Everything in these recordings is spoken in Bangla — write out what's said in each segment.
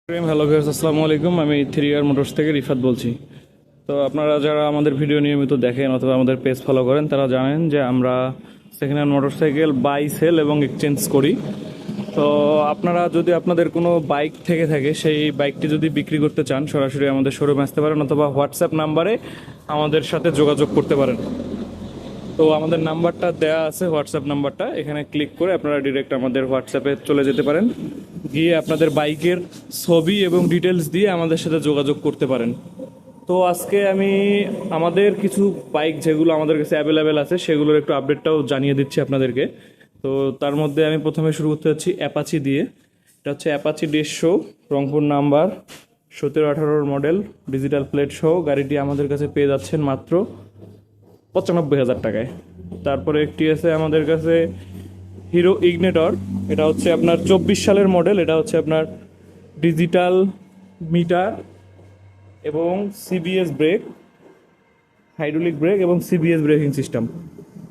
হ্যালো ভিউয়ার্স, আসসালামু আলাইকুম। আমি 3R মোটরস থেকে রিফাত বলছি। তো আপনারা যারা আমাদের ভিডিও নিয়মিত দেখেন অথবা আমাদের পেজ ফলো করেন তারা জানেন যে আমরা second hand motorcycle buy sell এবং এক্সচেঞ্জ করি। তো আপনারা যদি আপনাদের কোনো বাইক থেকে থাকে সেই বাইকটি যদি বিক্রি করতে চান সরাসরি আমাদের শোরুমে আসতে পারেন অথবা হোয়াটসঅ্যাপ নাম্বারে আমাদের সাথে যোগাযোগ করতে পারেন। তো আমাদের নাম্বারটা দেয়া আছে, হোয়াটসঅ্যাপ নাম্বারটা, এখানে ক্লিক করে আপনারা ডিরেক্ট আমাদের হোয়াটসঅ্যাপে চলে যেতে পারেন, গিয়ে আপনাদের বাইকের ছবি এবং ডিটেলস দিয়ে আমাদের সাথে যোগাযোগ করতে পারেন। তো আজকে আমি আমাদের কিছু বাইক যেগুলো আমাদের কাছে অ্যাভেলেবেল আছে সেগুলোর একটু আপডেটটাও জানিয়ে দিচ্ছি আপনাদেরকে। তো তার মধ্যে আমি প্রথমে শুরু করতে যাচ্ছি অ্যাপাচি দিয়ে। এটা হচ্ছে Apache 150, Rangpur number, 17-18 model, digital plate সহ গাড়িটি আমাদের কাছে পেয়ে যাচ্ছেন মাত্র 95,000 টাকায়। তারপরে একটি আছে আমাদের কাছে হিরো ইগনেটর। এটা হচ্ছে আপনার 24 সালের মডেল। এটা হচ্ছে আপনার ডিজিটাল মিটার এবং সিবিএস ব্রেক, হাইড্রোলিক ব্রেক এবং সিবিএস ব্রেকিং সিস্টেম।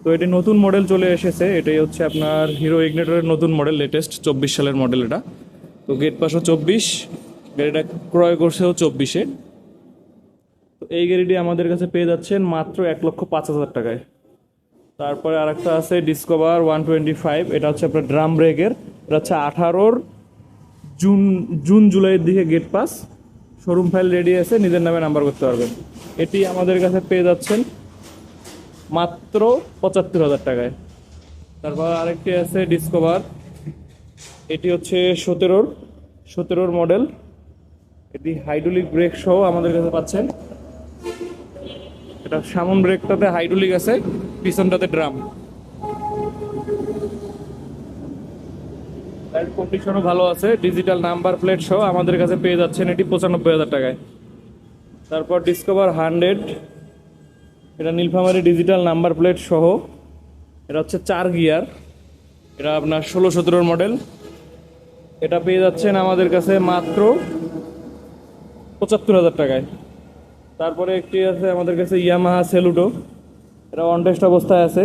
তো এটি নতুন মডেল চলে এসেছে। এটাই হচ্ছে আপনার হিরো ইগনেটরের নতুন মডেল, লেটেস্ট 24 সালের মডেল এটা। তো গেট পাসও 24, গাড়িটা ক্রয় করছেও 24-এ। তো এই গাড়িটি আমাদের কাছে পেয়ে যাচ্ছেন মাত্র 1,05,000 টাকায়। তারপরে আরেকটা আছে ডিসকভার 125। এটা হচ্ছে আপনার ড্রাম ব্রেকের। এটা হচ্ছে 18 জুন জুলাইয়ের দিকে gate pass, showroom file ready আছে, নিজের নামে নাম্বার করতে পারবেন। এটি আমাদের কাছে পেয়ে যাচ্ছেন মাত্র 75,000 টাকায়। তারপর আরেকটি আছে ডিসকভার। এটি হচ্ছে 17 মডেল। এটি হাইড্রোলিক ব্রেক সহ আমাদের কাছে পাচ্ছেন। এটা সামন ব্রেকটাতে হাইড্রোলিক আছে, পিছনটাতে ড্রাম। টায়ার কন্ডিশনও ভালো আছে, ডিজিটাল নাম্বার প্লেট সহ আমাদের কাছে পেয়ে যাচ্ছেন এটি 95,000 টাকায়। তারপর ডিসকভার 100, এটা নীলফামারী ডিজিটাল নাম্বার প্লেট সহ। এটা হচ্ছে 4 গিয়ার। এটা আপনার 16-17 মডেল। এটা পেয়ে যাচ্ছেন আমাদের কাছে মাত্র 75,000 টাকায়। তারপরে একটি আছে আমাদের কাছে ইয়ামাহা সেলুটো। এটা অন টেস্ট অবস্থায় আছে।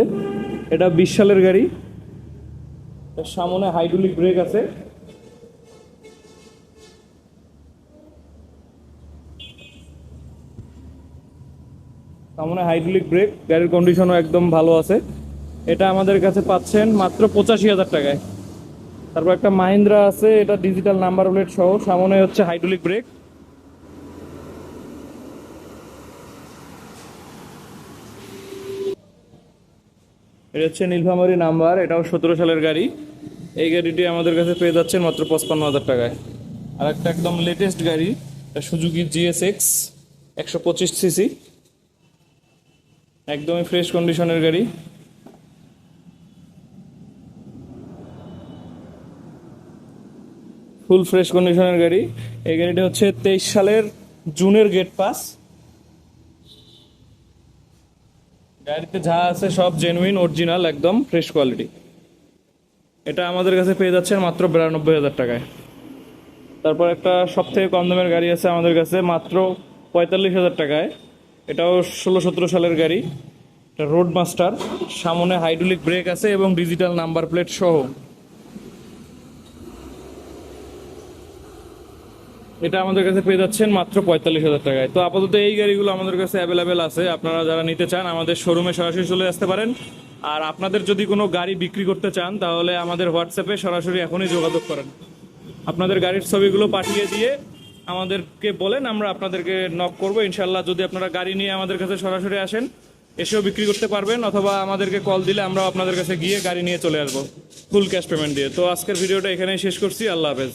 এটা 20 সালের গাড়ি। এর সামনে হাইড্রোলিক ব্রেক আছে। সামনে হাইড্রোলিক ব্রেক, গাড়ির কন্ডিশনও একদম ভালো আছে। এটা আমাদের কাছে পাচ্ছেন মাত্র 85,000 টাকায়। তারপর একটা মাহিন্দ্রা আছে, এটা ডিজিটাল নাম্বার প্লেট সহ, সামনে হচ্ছে হাইড্রোলিক ব্রেক। এটা হচ্ছে নীলফামারী নাম্বার, এটাও 17 সালের গাড়ি। এই গাড়িটি আমাদের কাছে পেয়ে যাচ্ছেন মাত্র 55,000 টাকায়। আর একটা একদম লেটেস্ট গাড়ি, এটা সুজুকি জিএসএক্স 125 সিসি, একদমই ফ্রেশ কন্ডিশনের গাড়ি। ফুল ফ্রেশ কন্ডিশনের গাড়ি। এই গাড়িটা হচ্ছে 23 সালের জুনের গেট পাস। গাড়িতে যা আছে সব জেনুইন অরিজিনাল, একদম ফ্রেশ কোয়ালিটি। এটা আমাদের কাছে পেয়ে যাচ্ছেন মাত্র 92,000 টাকায়। তারপর একটা সব থেকে কম দামের গাড়ি আছে আমাদের কাছে মাত্র 45,000 টাকায়। এটাও 16-17 সালের গাড়ি। এটা রোড মাস্টার, সামনে হাইড্রোলিক ব্রেক আছে এবং ডিজিটাল নাম্বার প্লেট সহ। এটা আমাদের কাছে পেয়ে যাচ্ছেন মাত্র 45,000 টাকায়। তো আপাতত এই গাড়িগুলো আমাদের কাছে অ্যাভেলেবেল আছে। আপনারা যারা নিতে চান আমাদের শোরুমে সরাসরি চলে আসতে পারেন। আর আপনাদের যদি কোনো গাড়ি বিক্রি করতে চান তাহলে আমাদের হোয়াটসঅ্যাপে সরাসরি এখনই যোগাযোগ করেন। আপনাদের গাড়ির ছবিগুলো পাঠিয়ে দিয়ে আমাদেরকে বলেন, আমরা আপনাদেরকে নক করবো ইনশাল্লাহ। যদি আপনারা গাড়ি নিয়ে আমাদের কাছে সরাসরি আসেন, এসেও বিক্রি করতে পারবেন, অথবা আমাদেরকে কল দিলে আমরাও আপনাদের কাছে গিয়ে গাড়ি নিয়ে চলে আসবো ফুল ক্যাশ পেমেন্ট দিয়ে। তো আজকের ভিডিওটা এখানেই শেষ করছি। আল্লাহ হাফেজ।